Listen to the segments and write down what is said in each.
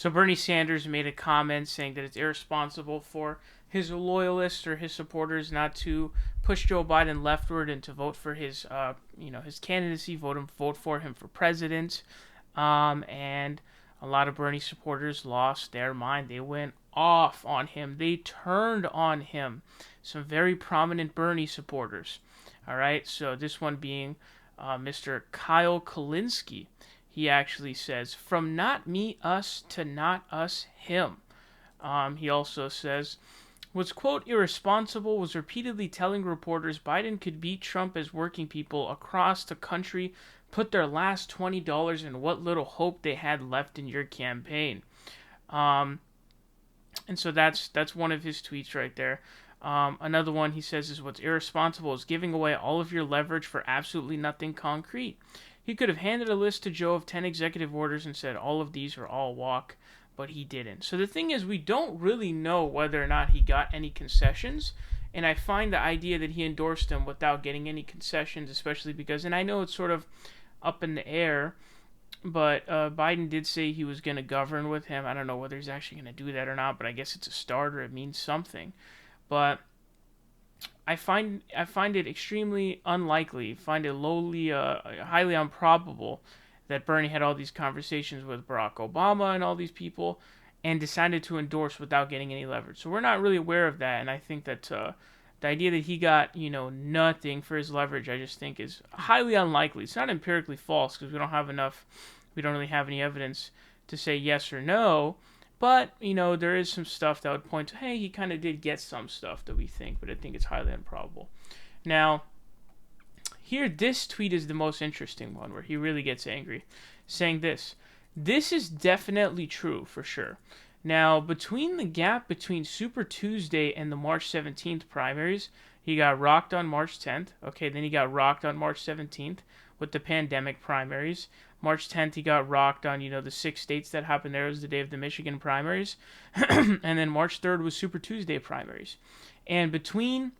So Bernie Sanders made a comment saying that it's irresponsible for his loyalists or his supporters not to push Joe Biden leftward and to vote for his, his candidacy, vote for him for president. And a lot of Bernie supporters lost their mind. They went off on him. They turned on him. Some very prominent Bernie supporters. All right, so this one being Mr. Kyle Kulinski. He actually says, "From not me, us to not us, him." He also says, "What's, quote, irresponsible was repeatedly telling reporters Biden could beat Trump as working people across the country put their last $20 in what little hope they had left in your campaign." And so that's one of his tweets right there. Another one he says is, "What's irresponsible is giving away all of your leverage for absolutely nothing concrete. He could have handed a list to Joe of 10 executive orders and said all of these are all walk, but he didn't." So the thing is, we don't really know whether or not he got any concessions, and I find the idea that he endorsed them without getting any concessions, especially because, and I know it's sort of up in the air, but Biden did say he was going to govern with him. I don't know whether he's actually going to do that or not, but I guess it's a starter. It means something. But I find it extremely unlikely, find it highly improbable that Bernie had all these conversations with Barack Obama and all these people and decided to endorse without getting any leverage. So we're not really aware of that, and I think that the idea that he got, nothing for his leverage, I just think is highly unlikely. It's not empirically false because we don't really have any evidence to say yes or no. But, there is some stuff that would point to, hey, he kind of did get some stuff that we think, but I think it's highly improbable. Now, here, this tweet is the most interesting one, where he really gets angry, saying this: "This is definitely true, for sure. Now, between the gap between Super Tuesday and the March 17th primaries, he got rocked on March 10th. Okay, then he got rocked on March 17th with the pandemic primaries. March 10th, he got rocked on, the 6 states that happened there. It was the day of the Michigan primaries. And then March 3rd was Super Tuesday primaries. And between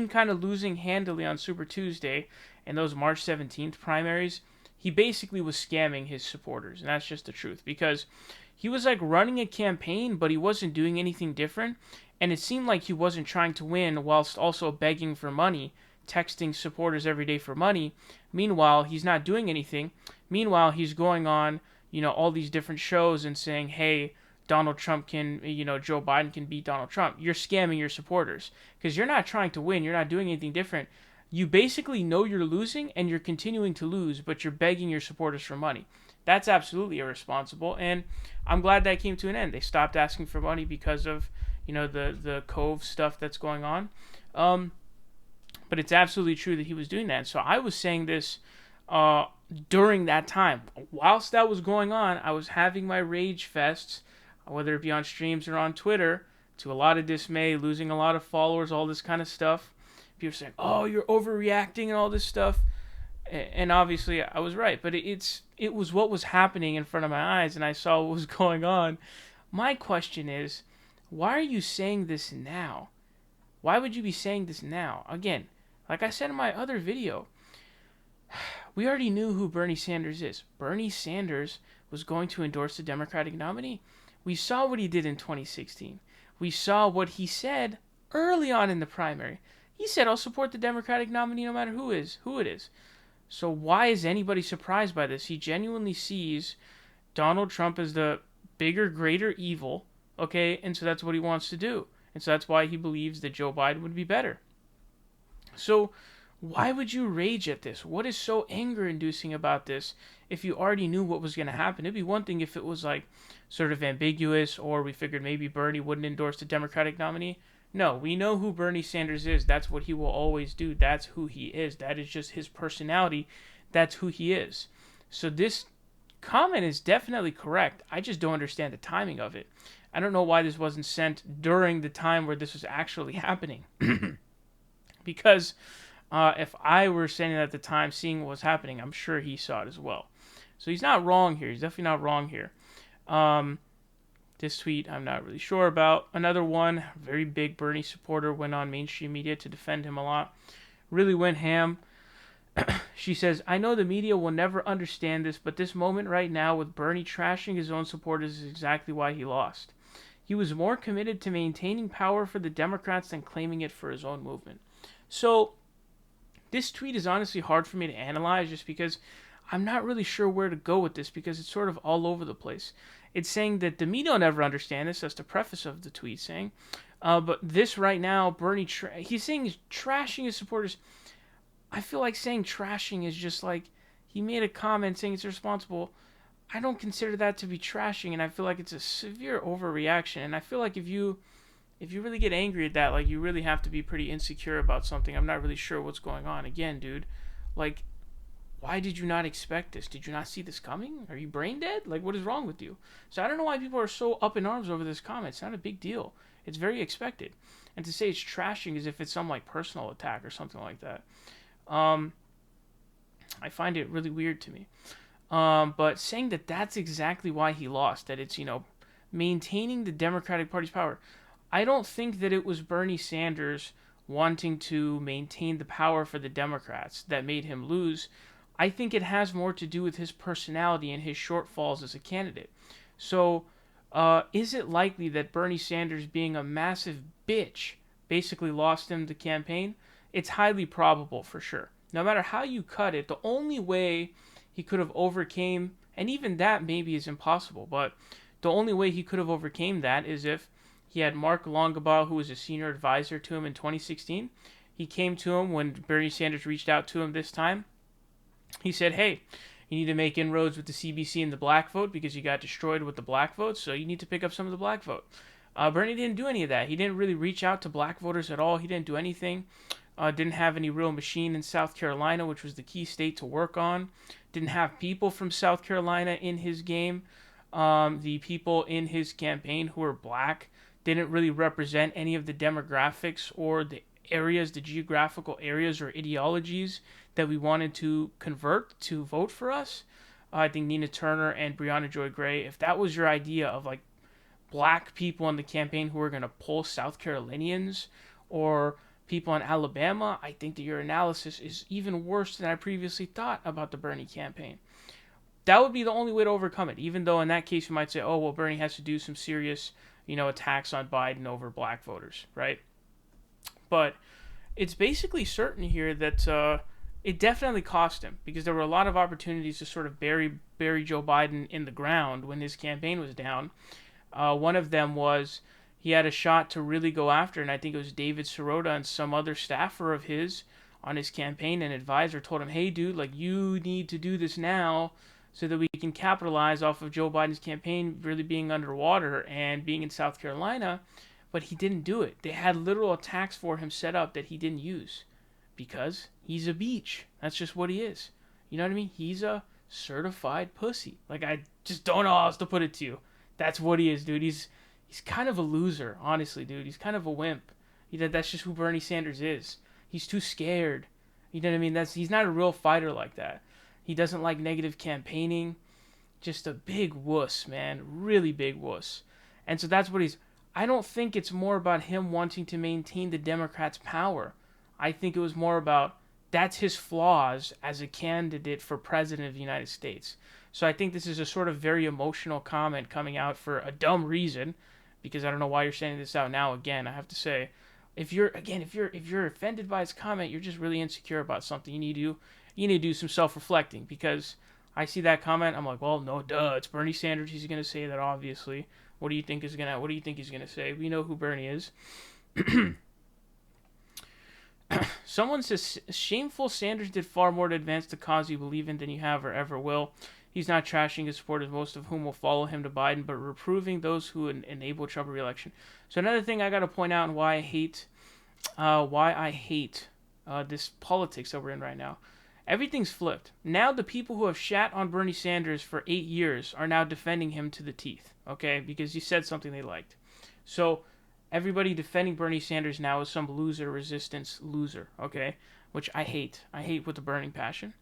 kind of losing handily on Super Tuesday and those March 17th primaries, he basically was scamming his supporters. And that's just the truth. Because he was like running a campaign, but he wasn't doing anything different. And it seemed like he wasn't trying to win whilst also begging for money, texting supporters every day for money. Meanwhile, he's not doing anything. Meanwhile, he's going on, all these different shows and saying, hey, Donald Trump can, Joe Biden can beat Donald Trump. You're scamming your supporters because you're not trying to win. You're not doing anything different. You basically know you're losing and you're continuing to lose, but you're begging your supporters for money. That's absolutely irresponsible, and I'm glad that came to an end. They stopped asking for money because of, the Cove stuff that's going on. But it's absolutely true that he was doing that. So I was saying this during that time. Whilst that was going on, I was having my rage fests, whether it be on streams or on Twitter, to a lot of dismay, losing a lot of followers, all this kind of stuff. People saying, oh, you're overreacting and all this stuff. And obviously I was right. But it was what was happening in front of my eyes, and I saw what was going on. My question is, why are you saying this now? Why would you be saying this now? Again, like I said in my other video, we already knew who Bernie Sanders is. Bernie Sanders was going to endorse the Democratic nominee. We saw what he did in 2016. We saw what he said early on in the primary. He said, I'll support the Democratic nominee no matter who it is. So why is anybody surprised by this? He genuinely sees Donald Trump as the bigger, greater evil, okay? And so that's what he wants to do. And so that's why he believes that Joe Biden would be better. So why would you rage at this? What is so anger-inducing about this if you already knew what was going to happen? It'd be one thing if it was like sort of ambiguous, or we figured maybe Bernie wouldn't endorse the Democratic nominee. No, we know who Bernie Sanders is. That's what he will always do. That's who he is. That is just his personality. That's who he is. So this comment is definitely correct. I just don't understand the timing of it. I don't know why this wasn't sent during the time where this was actually happening. Because if I were standing at the time seeing what was happening, I'm sure he saw it as well. So he's not wrong here. He's definitely not wrong here. This tweet I'm not really sure about. Another one, very big Bernie supporter, went on mainstream media to defend him a lot. Really went ham. She says, I know the media will never understand this, but this moment right now with Bernie trashing his own supporters is exactly why he lost. He was more committed to maintaining power for the Democrats than claiming it for his own movement. So, this tweet is honestly hard for me to analyze just because I'm not really sure where to go with this because it's sort of all over the place. It's saying that the media will never understand this. That's the preface of the tweet saying. But this right now, Bernie, he's saying he's trashing his supporters. I feel like saying trashing is just like he made a comment saying it's responsible. I don't consider that to be trashing, and I feel like it's a severe overreaction. And I feel like if you really get angry at that, like you really have to be pretty insecure about something. I'm not really sure what's going on. Again, dude, like why did you not expect this? Did you not see this coming? Are you brain dead? Like what is wrong with you? So I don't know why people are so up in arms over this comment. It's not a big deal. It's very expected. And to say it's trashing as if it's some like personal attack or something like that. I find it really weird to me. But saying that that's exactly why he lost, that it's, maintaining the Democratic Party's power. I don't think that it was Bernie Sanders wanting to maintain the power for the Democrats that made him lose. I think it has more to do with his personality and his shortfalls as a candidate. So, is it likely that Bernie Sanders being a massive bitch basically lost him the campaign? It's highly probable for sure. No matter how you cut it, the only way he could have overcame, and even that maybe is impossible, but the only way he could have overcame that is if he had Mark Longabaugh, who was a senior advisor to him in 2016. He came to him when Bernie Sanders reached out to him this time. He said, hey, you need to make inroads with the CBC and the black vote because you got destroyed with the black vote, so you need to pick up some of the black vote. Bernie didn't do any of that. He didn't really reach out to black voters at all. He didn't do anything. Didn't have any real machine in South Carolina, which was the key state to work on. Didn't have people from South Carolina in his game. The people in his campaign who were black didn't really represent any of the demographics or the areas, the geographical areas or ideologies that we wanted to convert to vote for us. I think Nina Turner and Breonna Joy Gray, if that was your idea of like black people in the campaign who were going to pull South Carolinians or people in Alabama, I think that your analysis is even worse than I previously thought about the Bernie campaign. That would be the only way to overcome it, even though in that case you might say, oh, well, Bernie has to do some serious, attacks on Biden over black voters, right? But it's basically certain here that it definitely cost him because there were a lot of opportunities to sort of bury Joe Biden in the ground when his campaign was down. One of them was he had a shot to really go after, and I think it was David Sirota and some other staffer of his on his campaign and advisor told him, hey, dude, like you need to do this now so that we can capitalize off of Joe Biden's campaign really being underwater and being in South Carolina. But he didn't do it. They had literal attacks for him set up that he didn't use because he's a beach. That's just what he is. You know what I mean? He's a certified pussy. Like, I just don't know how else to put it to you. That's what he is, dude. He's kind of a loser, honestly, dude. He's kind of a wimp. That's just who Bernie Sanders is. He's too scared. You know what I mean? He's not a real fighter like that. He doesn't like negative campaigning. Just a big wuss, man. Really big wuss. And so that's what he's... I don't think it's more about him wanting to maintain the Democrats' power. I think it was more about that's his flaws as a candidate for president of the United States. So I think this is a sort of very emotional comment coming out for a dumb reason, because I don't know why you're sending this out now again. I have to say, if you're offended by his comment, you're just really insecure about something. You need to do some self-reflecting, because I see that comment, I'm like, well, no, duh, it's Bernie Sanders. He's gonna say that, obviously. What do you think he's gonna say? We know who Bernie is. Someone says, shameful. Sanders did far more to advance the cause you believe in than you have or ever will. He's not trashing his supporters, most of whom will follow him to Biden, but reproving those who enable Trump re-election. So another thing I got to point out and why I hate this politics that we're in right now. Everything's flipped. Now the people who have shat on Bernie Sanders for 8 years are now defending him to the teeth, okay? Because he said something they liked. So everybody defending Bernie Sanders now is some loser resistance loser, okay? Which I hate. I hate with a burning passion.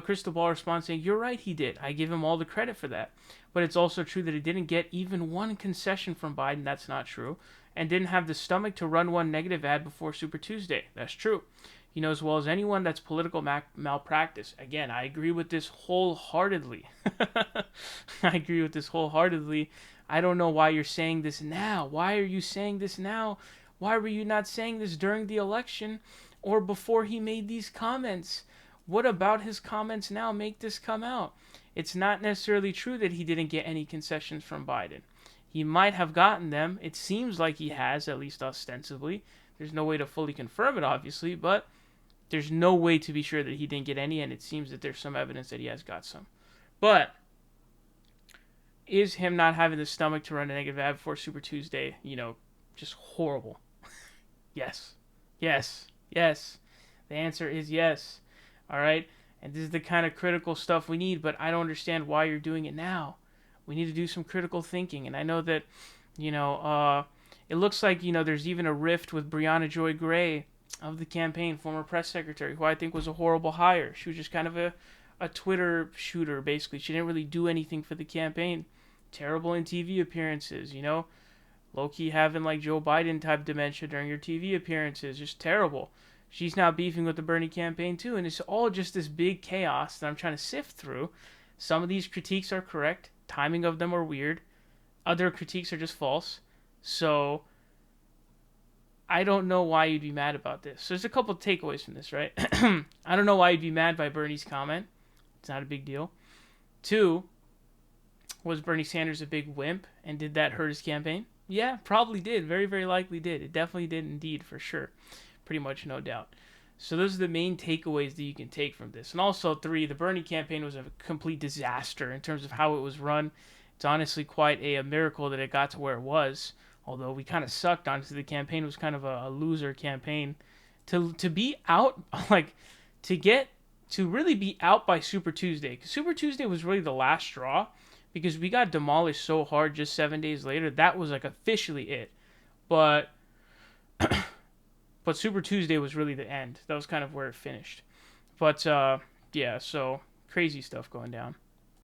Crystal Ball responds saying, you're right, he did. I give him all the credit for that. But it's also true that he didn't get even one concession from Biden. That's not true. And didn't have the stomach to run one negative ad before Super Tuesday. That's true. You know as well as anyone that's political malpractice. Again, I agree with this wholeheartedly. I agree with this wholeheartedly. I don't know why you're saying this now. Why are you saying this now? Why were you not saying this during the election or before he made these comments? What about his comments now make this come out? It's not necessarily true that he didn't get any concessions from Biden. He might have gotten them. It seems like he has, at least ostensibly. There's no way to fully confirm it, obviously, but there's no way to be sure that he didn't get any, and it seems that there's some evidence that he has got some. But is him not having the stomach to run a negative ad before Super Tuesday, just horrible? Yes. Yes. Yes. The answer is yes. All right? And this is the kind of critical stuff we need, but I don't understand why you're doing it now. We need to do some critical thinking. And I know that, it looks like, there's even a rift with Brianna Joy Gray of the campaign, former press secretary, who I think was a horrible hire. She was just kind of a Twitter shooter, basically. She didn't really do anything for the campaign. Terrible in TV appearances, low-key having like Joe Biden type dementia during your TV appearances. Just terrible. She's now beefing with the Bernie campaign too, and it's all just this big chaos that I'm trying to sift through. Some of these critiques are correct. Timing of them are weird. Other critiques are just false. So I don't know why you'd be mad about this. So there's a couple of takeaways from this, right? I don't know why you'd be mad by Bernie's comment. It's not a big deal. 2, was Bernie Sanders a big wimp, and did that hurt his campaign? Yeah, probably did. Very, very likely did. It definitely did indeed, for sure. Pretty much no doubt. So those are the main takeaways that you can take from this. And also 3, the Bernie campaign was a complete disaster in terms of how it was run. It's honestly quite a miracle that it got to where it was. Although we kind of sucked, honestly. The campaign was kind of a loser campaign. To be out, to really be out by Super Tuesday. Because Super Tuesday was really the last straw. Because we got demolished so hard just 7 days later. That was like officially it. But Super Tuesday was really the end. That was kind of where it finished. But yeah, so crazy stuff going down.